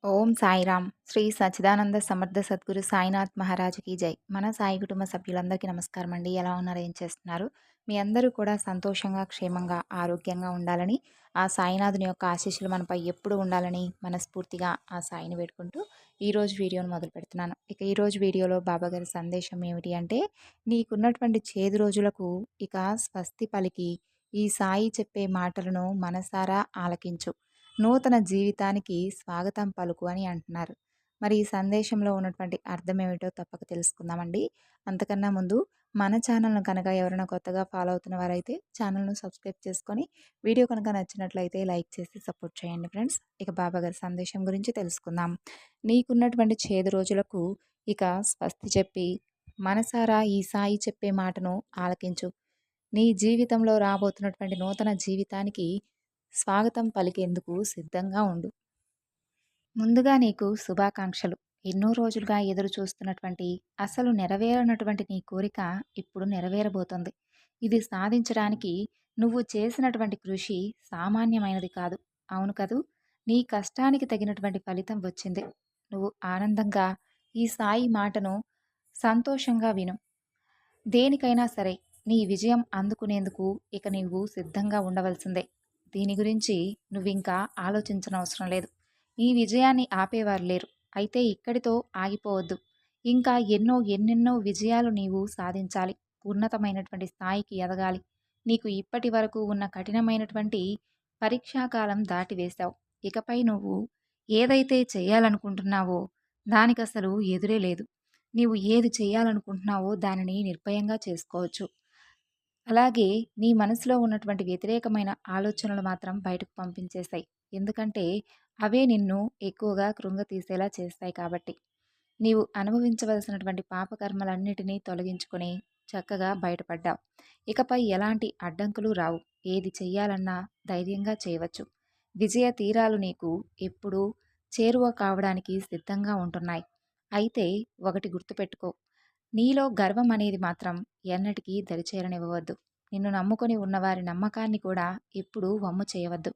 ఓం సాయిరామ్. శ్రీ సచ్చిదానంద సమర్థ సద్గురు సాయినాథ్ మహారాజ్‌కి జై. మన సాయి కుటుంబ సభ్యులందరికీ నమస్కారం అండి. ఎలా ఉన్నారు? ఏం చేస్తున్నారు? మీ అందరూ కూడా సంతోషంగా, క్షేమంగా, ఆరోగ్యంగా ఉండాలని, ఆ సాయినాథుని యొక్క ఆశీస్సులు మనపై ఎప్పుడూ ఉండాలని మనస్ఫూర్తిగా ఆ సాయిని వేడుకుంటూ ఈరోజు వీడియోను మొదలుపెడుతున్నాను. ఇక ఈరోజు వీడియోలో బాబాగారి సందేశం ఏమిటి అంటే, నీకున్నటువంటి చేదు రోజులకు ఇక స్వస్తి పలికి ఈ సాయి చెప్పే మాటలను మనసారా ఆలకించు. నూతన జీవితానికి స్వాగతం పలుకు అని అంటున్నారు. మరి ఈ సందేశంలో ఉన్నటువంటి అర్థం ఏమిటో తప్పక తెలుసుకుందామండి. అంతకన్నా ముందు మన ఛానల్‌ను కనుక ఎవరైనా కొత్తగా ఫాలో అవుతున్న వారైతే ఛానల్‌ను సబ్స్క్రైబ్ చేసుకొని, వీడియో కనుక నచ్చినట్లయితే లైక్ చేసి సపోర్ట్ చేయండి ఫ్రెండ్స్. ఇక బాబాగారి సందేశం గురించి తెలుసుకుందాం. నీకున్నటువంటి చేదు రోజులకు ఇక స్వస్తి చెప్పి, మనసారా ఈ సాయి చెప్పే మాటను ఆలకించు. నీ జీవితంలో రాబోతున్నటువంటి నూతన జీవితానికి స్వాగతం పలికేందుకు సిద్ధంగా ఉండు. ముందుగా నీకు శుభాకాంక్షలు. ఎన్నో రోజులుగా ఎదురు చూస్తున్నటువంటి, అసలు నెరవేరనటువంటి నీ కోరిక ఇప్పుడు నెరవేరబోతోంది. ఇది సాధించడానికి నువ్వు చేసినటువంటి కృషి సామాన్యమైనది కాదు. అవును కదూ! నీ కష్టానికి తగినటువంటి ఫలితం వచ్చింది. నువ్వు ఆనందంగా ఈ సాయి మాటను సంతోషంగా విను. దేనికైనా సరే నీ విజయం అందుకునేందుకు ఇక నీవు సిద్ధంగా ఉండవలసిందే. దీని గురించి నువ్వింకా ఆలోచించనవసరం లేదు. ఈ విజయాన్ని ఆపేవారు లేరు. అయితే ఇక్కడితో ఆగిపోవద్దు. ఇంకా ఎన్నెన్నో విజయాలు నీవు సాధించాలి. ఉన్నతమైనటువంటి స్థాయికి ఎదగాలి. నీకు ఇప్పటి వరకు ఉన్న కఠినమైనటువంటి పరీక్షాకాలం దాటివేశావు. ఇకపై నువ్వు ఏదైతే చేయాలనుకుంటున్నావో దానికసలు ఎదురే లేదు. నీవు ఏది చేయాలనుకుంటున్నావో దానిని నిర్భయంగా చేసుకోవచ్చు. అలాగే నీ మనసులో ఉన్నటువంటి వ్యతిరేకమైన ఆలోచనలు మాత్రం బయటకు పంపించేశాయి. ఎందుకంటే అవే నిన్ను ఎక్కువగా కృంగతీసేలా చేస్తాయి కాబట్టి. నీవు అనుభవించవలసినటువంటి పాపకర్మలన్నిటినీ తొలగించుకొని చక్కగా బయటపడ్డావు. ఇకపై ఎలాంటి అడ్డంకులు రావు. ఏది చెయ్యాలన్నా ధైర్యంగా చేయవచ్చు. విజయ తీరాలు నీకు ఎప్పుడూ చేరువ కావడానికి సిద్ధంగా ఉంటున్నాయి. అయితే ఒకటి గుర్తుపెట్టుకో. నీలో గర్వం అనేది మాత్రం ఎన్నటికీ దరిచేరనివ్వవద్దు. నిన్ను నమ్ముకొని ఉన్నవారి నమ్మకాన్ని కూడా ఎప్పుడూ వమ్ము చేయవద్దు.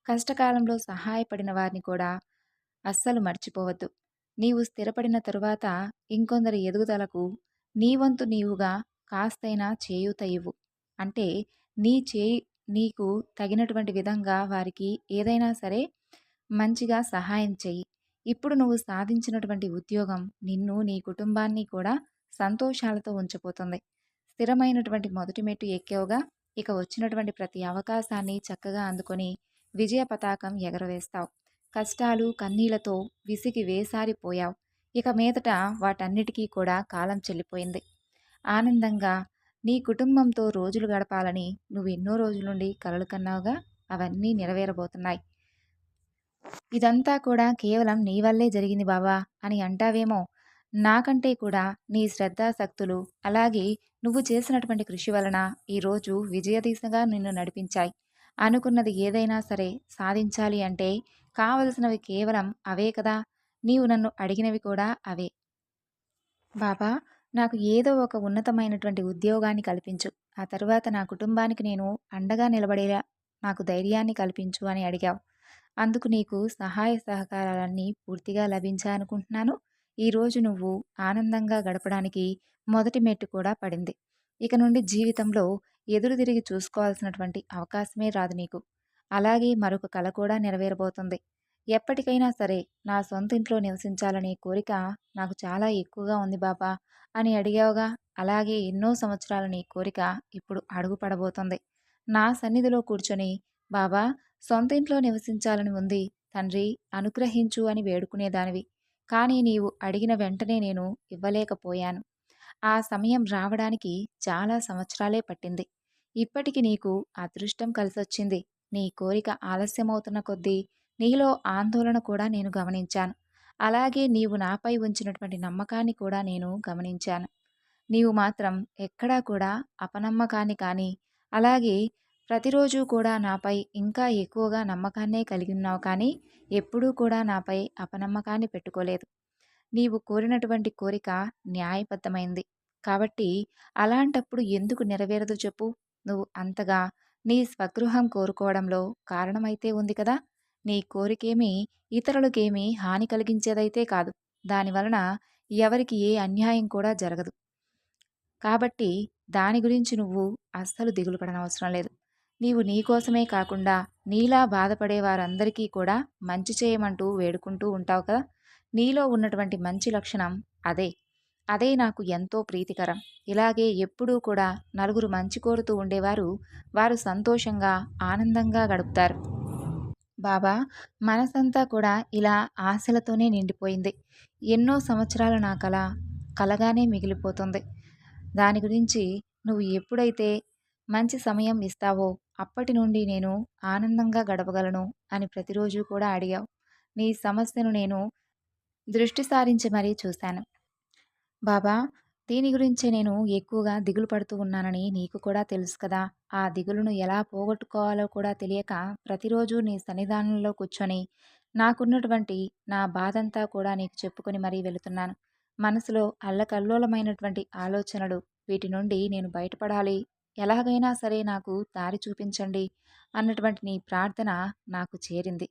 కష్టకాలంలో సహాయపడిన వారిని కూడా అస్సలు మర్చిపోవద్దు. నీవు స్థిరపడిన తరువాత ఇంకొందరి ఎదుగుదలకు నీ వంతు నీవుగా కాస్తైనా చేయూత ఇవ్వు. అంటే నీ చేయి నీకు తగినటువంటి విధంగా వారికి ఏదైనా సరే మంచిగా సహాయం చెయ్యి. ఇప్పుడు నువ్వు సాధించినటువంటి ఉద్యోగం నిన్ను, నీ కుటుంబాన్ని కూడా సంతోషాలతో ఉంచబోతుంది. స్థిరమైనటువంటి మొదటి మెట్టు ఎక్కావుగా, ఇక వచ్చినటువంటి ప్రతి అవకాశాన్ని చక్కగా అందుకొని విజయ పతాకం ఎగరవేస్తావు. కష్టాలు, కన్నీళ్లతో విసిగి వేసారిపోయావు. ఇక మీదట వాటన్నిటికీ కూడా కాలం చెల్లిపోయింది. ఆనందంగా నీ కుటుంబంతో రోజులు గడపాలని నువ్వు ఎన్నో రోజుల నుండి కలలు కన్నావుగా, అవన్నీ నెరవేరబోతున్నాయి. ఇదంతా కూడా కేవలం నీ వల్లే జరిగింది బావా అని అంటావేమో. నాకంటే కూడా నీ శ్రద్ధాశక్తులు, అలాగే నువ్వు చేసినటువంటి కృషి వలన ఈరోజు విజయదిశగా నిన్ను నడిపించాయి. అనుకున్నది ఏదైనా సరే సాధించాలి అంటే కావలసినవి కేవలం అవే కదా. నీవు నన్ను అడిగినవి కూడా అవే. బాబా, నాకు ఏదో ఒక ఉన్నతమైనటువంటి ఉద్యోగాన్ని కల్పించు. ఆ తరువాత నా కుటుంబానికి నేను అండగా నిలబడేలా నాకు ధైర్యాన్ని కల్పించు అని అడిగావు. అందుకు నీకు సహాయ సహకారాలన్నీ పూర్తిగా లభించాయనుకుంటున్నాను. ఈరోజు నువ్వు ఆనందంగా గడపడానికి మొదటి మెట్టు కూడా పడింది. ఇక నుండి జీవితంలో ఎదురు తిరిగి చూసుకోవాల్సినటువంటి అవకాశమే రాదు నీకు. అలాగే మరొక కల కూడా నెరవేరబోతుంది. ఎప్పటికైనా సరే నా సొంతింట్లో నివసించాలనే కోరిక నాకు చాలా ఎక్కువగా ఉంది బాబా అని అడిగావుగా. అలాగే ఎన్నో సంవత్సరాల నీ కోరిక ఇప్పుడు అడుగు పడబోతుంది. నా సన్నిధిలో కూర్చొని బాబా, సొంతింట్లో నివసించాలని ఉంది తండ్రి, అనుగ్రహించు అని వేడుకునేదానివి. కానీ నీవు అడిగిన వెంటనే నేను ఇవ్వలేకపోయాను. ఆ సమయం రావడానికి చాలా సంవత్సరాలే పట్టింది. ఇప్పటికి నీకు అదృష్టం కలిసొచ్చింది. నీ కోరిక ఆలస్యమవుతున్న కొద్దీ నీలో ఆందోళన కూడా నేను గమనించాను. అలాగే నీవు నాపై ఉంచినటువంటి నమ్మకాన్ని కూడా నేను గమనించాను. నీవు మాత్రం ఎక్కడా కూడా అపనమ్మకాన్ని కానీ, అలాగే ప్రతిరోజు కూడా నాపై ఇంకా ఎక్కువగా నమ్మకాన్నే కలిగి ఉన్నావు కానీ ఎప్పుడూ కూడా నాపై అపనమ్మకాన్ని పెట్టుకోలేదు. నీవు కోరినటువంటి కోరిక న్యాయబద్ధమైంది. కాబట్టి అలాంటప్పుడు ఎందుకు నెరవేరదు చెప్పు? నువ్వు అంతగా నీ స్వగృహం కోరుకోవడంలో కారణమైతే ఉంది కదా. నీ కోరికేమీ ఇతరులకేమీ హాని కలిగించేదైతే కాదు. దానివలన ఎవరికి ఏ అన్యాయం కూడా జరగదు. కాబట్టి దాని గురించి నువ్వు అస్సలు దిగులు పడనవసరం లేదు. నీవు నీ కోసమే కాకుండా నీలా బాధపడే వారందరికీ కూడా మంచి చేయమంటూ వేడుకుంటూ ఉంటావు కదా! నీలో ఉన్నటువంటి మంచి లక్షణం అదే. అదే నాకు ఎంతో ప్రీతికరం. ఇలాగే ఎప్పుడూ కూడా నలుగురు మంచి కోరుతూ ఉండేవారు, వారు సంతోషంగా, ఆనందంగా గడుపుతారు. బాబా, మనసంతా కూడా ఇలా ఆశలతోనే నిండిపోయింది. ఎన్నో సంవత్సరాల నా కల కలగానే మిగిలిపోతుంది. దాని గురించి నువ్వు ఎప్పుడైతే మంచి సమయం ఇస్తావో అప్పటి నుండి నేను ఆనందంగా గడపగలను అని ప్రతిరోజు కూడా అడిగావు. నీ సమస్యను నేను దృష్టి సారించి మరీ చూశాను. బాబా, దీని గురించే నేను ఎక్కువగా దిగులు పడుతూ ఉన్నానని నీకు కూడా తెలుసు కదా! ఆ దిగులును ఎలా పోగొట్టుకోవాలో కూడా తెలియక ప్రతిరోజు నీ సన్నిధానంలో కూర్చొని నాకున్నటువంటి నా బాధంతా కూడా నీకు చెప్పుకొని మరీ వెళుతున్నాను. మనసులో అల్లకల్లోలమైనటువంటి ఆలోచనలు, వీటి నుండి నేను బయటపడాలి, ఎలాగైనా సరే నాకు దారి చూపించండి అన్నటువంటి నీ ప్రార్థన నాకు చేరింది.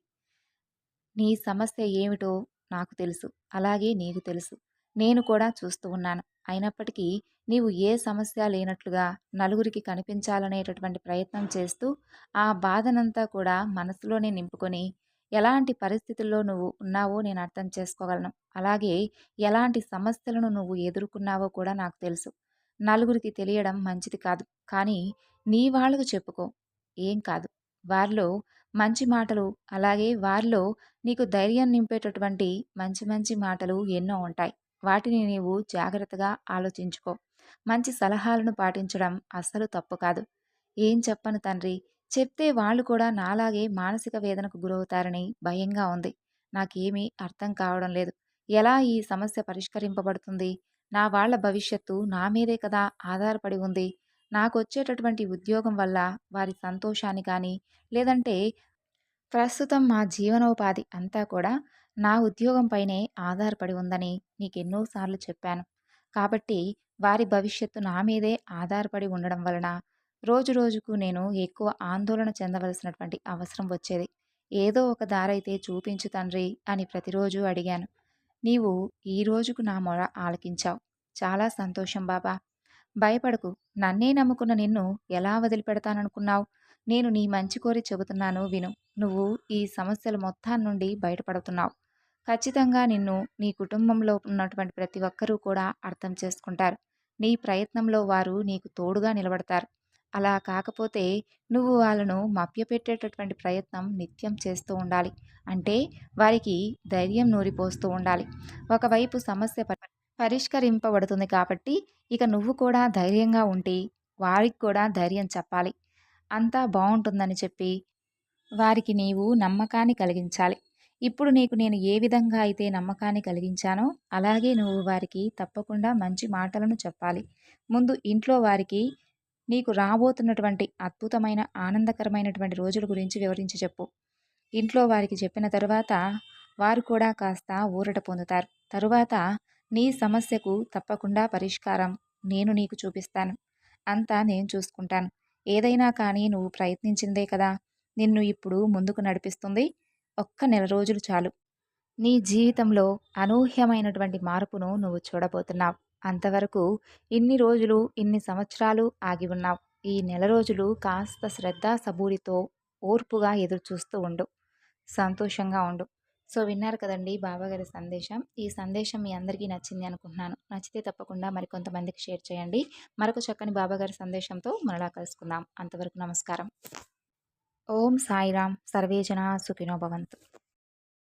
నీ సమస్య ఏమిటో నాకు తెలుసు. అలాగే నీకు తెలుసు. నేను కూడా చూస్తూ ఉన్నాను. అయినప్పటికీ నీవు ఏ సమస్య లేనట్లుగా నలుగురికి కనిపించాలనేటటువంటి ప్రయత్నం చేస్తూ, ఆ బాధనంతా కూడా మనసులోనే నింపుకొని, ఎలాంటి పరిస్థితుల్లో నువ్వు ఉన్నావో నేను అర్థం చేసుకోగలను. అలాగే ఎలాంటి సమస్యలను నువ్వు ఎదుర్కొన్నావో కూడా నాకు తెలుసు. నలుగురికి తెలియడం మంచిది కాదు. కానీ నీ వాళ్ళకు చెప్పుకో. ఏం కాదు. వారిలో మంచి మాటలు, అలాగే వారిలో నీకు ధైర్యం నింపేటటువంటి మంచి మంచి మాటలు ఎన్నో ఉంటాయి. వాటిని నీవు జాగ్రత్తగా ఆలోచించుకో. మంచి సలహాలను పాటించడం అస్సలు తప్పు కాదు. ఏం చెప్పను తండ్రి, చెప్తే వాళ్ళు కూడా నాలాగే మానసిక వేదనకు గురవుతారని భయంగా ఉంది. నాకేమీ అర్థం కావడం లేదు. ఎలా ఈ సమస్య పరిష్కరింపబడుతుంది? నా వాళ్ళ భవిష్యత్తు నా మీదే కదా ఆధారపడి ఉంది. నాకొచ్చేటటువంటి ఉద్యోగం వల్ల వారి సంతోషాన్ని కానీ, లేదంటే ప్రస్తుతం మా జీవనోపాధి అంతా కూడా నా ఉద్యోగం పైనే ఆధారపడి ఉందని నీకెన్నోసార్లు చెప్పాను. కాబట్టి వారి భవిష్యత్తు నా మీదే ఆధారపడి ఉండడం వలన రోజు రోజుకు నేను ఎక్కువ ఆందోళన చెందవలసినటువంటి అవసరం వచ్చేది. ఏదో ఒక దారైతే చూపించు తండ్రి అని ప్రతిరోజు అడిగాను. నీవు ఈ రోజుకు నా మొర ఆలకించావు. చాలా సంతోషం బాబా. భయపడకు. నన్నే నమ్ముకున్న నిన్ను ఎలా వదిలిపెడతాననుకున్నావు? నేను నీ మంచి కోరి చెబుతున్నాను విను. నువ్వు ఈ సమస్యల మొత్తాన్నుండి బయటపడుతున్నావు. ఖచ్చితంగా నిన్ను నీ కుటుంబంలో ఉన్నటువంటి ప్రతి ఒక్కరూ కూడా అర్థం చేసుకుంటారు. నీ ప్రయత్నంలో వారు నీకు తోడుగా నిలబడతారు. అలా కాకపోతే నువ్వు వాళ్ళను మభ్యపెట్టేటటువంటి ప్రయత్నం నిత్యం చేస్తూ ఉండాలి. అంటే వారికి ధైర్యం నూరిపోస్తూ ఉండాలి. ఒకవైపు సమస్య పరిష్కరింపబడుతుంది కాబట్టి ఇక నువ్వు కూడా ధైర్యంగా ఉండి వారికి కూడా ధైర్యం చెప్పాలి. అంతా బావుంటుందని చెప్పి వారికి నీవు నమ్మకాన్ని కలిగించాలి. ఇప్పుడు నీకు నేను ఏ విధంగా అయితే నమ్మకాన్ని కలిగించానో అలాగే నువ్వు వారికి తప్పకుండా మంచి మాటలను చెప్పాలి. ముందు ఇంట్లో వారికి నీకు రాబోతున్నటువంటి అద్భుతమైన ఆనందకరమైనటువంటి రోజుల గురించి వివరించి చెప్పు. ఇంట్లో వారికి చెప్పిన తరువాత వారు కూడా కాస్త ఊరట పొందుతారు. తరువాత నీ సమస్యకు తప్పకుండా పరిష్కారం నేను నీకు చూపిస్తాను. అంతా నేను చూసుకుంటాను. ఏదైనా కానీ నువ్వు ప్రయత్నించిందే కదా నిన్ను ఇప్పుడు ముందుకు నడిపిస్తుంది. ఒక్క నెల రోజులు చాలు. నీ జీవితంలో అనూహ్యమైనటువంటి మార్పును నువ్వు చూడబోతున్నావు. అంతవరకు ఇన్ని రోజులు, ఇన్ని సంవత్సరాలు ఆగి ఉన్నావు. ఈ నెల రోజులు కాస్త శ్రద్ధ సబూరితో ఓర్పుగా ఎదురు చూస్తూ ఉండు. సంతోషంగా ఉండు. సో విన్నారు కదండి బాబాగారి సందేశం. ఈ సందేశం మీ అందరికీ నచ్చింది అనుకుంటున్నాను. నచ్చితే తప్పకుండా మరికొంతమందికి షేర్ చేయండి. మరొక చక్కని బాబాగారి సందేశంతో మరలా కలుసుకుందాం. అంతవరకు నమస్కారం. ఓం సాయిరామ్. సర్వే జనా సుఖినో భవంతు.